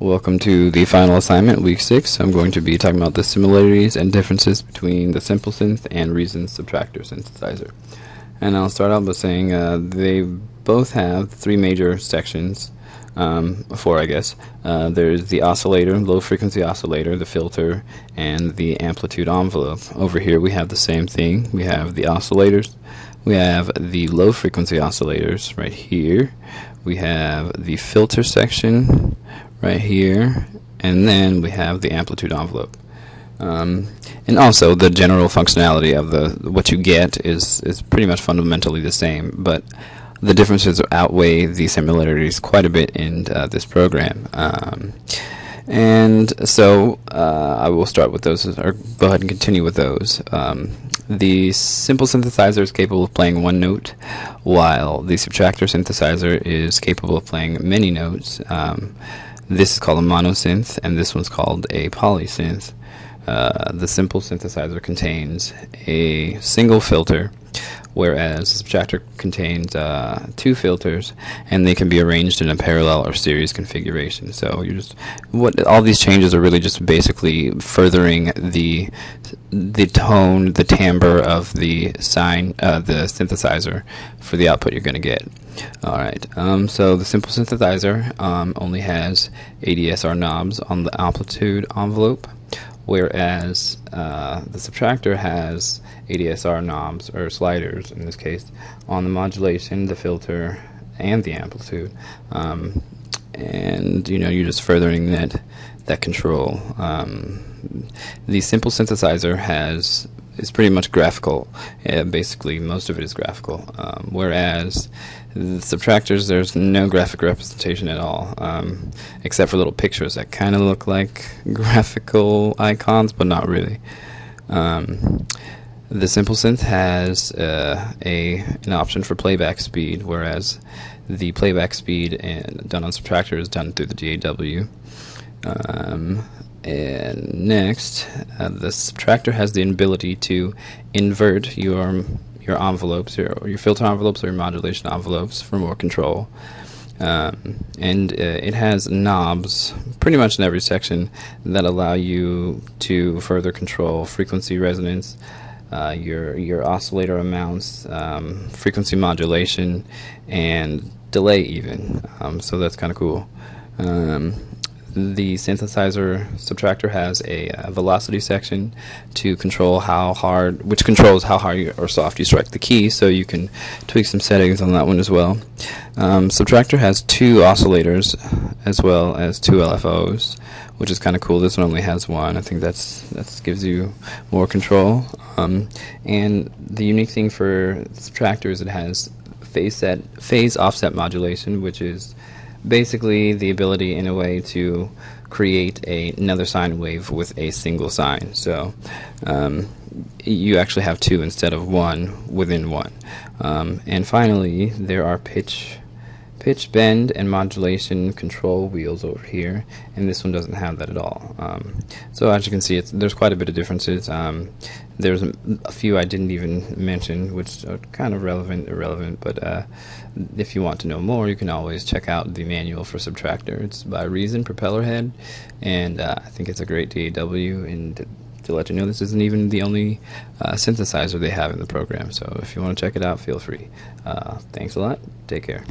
Welcome to the final assignment, week 6. I'm going to be talking about the similarities and differences between the simple synth and Reason's Subtractor synthesizer. And I'll start out by saying they both have three major sections, four I guess. There's the oscillator, low frequency oscillator, the filter, and the amplitude envelope. Over here we have the same thing. We have the oscillators. We have the low frequency oscillators right here. We have the filter section right here, and then we have the amplitude envelope. And also the general functionality of what you get is pretty much fundamentally the same, but the differences outweigh the similarities quite a bit in this program. And so I will start with those, or go ahead and continue with those. The simple synthesizer is capable of playing one note, while the subtractor synthesizer is capable of playing many notes. This is called a monosynth, and this one's called a polysynth. The simple synthesizer contains a single filter, whereas the subtractor contains two filters, and they can be arranged in a parallel or series configuration. So all these changes are really just basically furthering the tone, the timbre of the the synthesizer for the output you're going to get. Alright, so the simple synthesizer only has ADSR knobs on the amplitude envelope, whereas the subtractor has ADSR knobs, or sliders in this case, on the modulation, the filter, and the amplitude. And you're just furthering that control. The simple synthesizer is pretty much graphical. Basically, most of it is graphical. Whereas the subtractors, there's no graphic representation at all, except for little pictures that kind of look like graphical icons, but not really. The simple synth has an option for playback speed, whereas the playback speed done on subtractor is done through the DAW. And next, the subtractor has the ability to invert your envelopes, your filter envelopes or your modulation envelopes for more control. And it has knobs pretty much in every section that allow you to further control frequency resonance, your oscillator amounts, frequency modulation, and delay even. So that's kind of cool. The synthesizer subtractor has a velocity section to control which controls how hard or soft you strike the key, so you can tweak some settings on that one as well. Subtractor has two oscillators as well as two LFOs, which is kind of cool. This one only has one. I think that gives you more control. And the unique thing for subtractor is it has phase offset modulation, which is basically the ability in a way to create another sine wave with a single sine. So you actually have two instead of one within one. And finally, there are pitch bend and modulation control wheels over here, and this one doesn't have that at all. So as you can see, there's quite a bit of differences. There's a few I didn't even mention, which are kind of irrelevant, but if you want to know more, you can always check out the manual for Subtractor. It's by Reason, Propellerhead, and I think it's a great DAW, and to let you know, this isn't even the only synthesizer they have in the program, so if you want to check it out, feel free. Thanks a lot. Take care.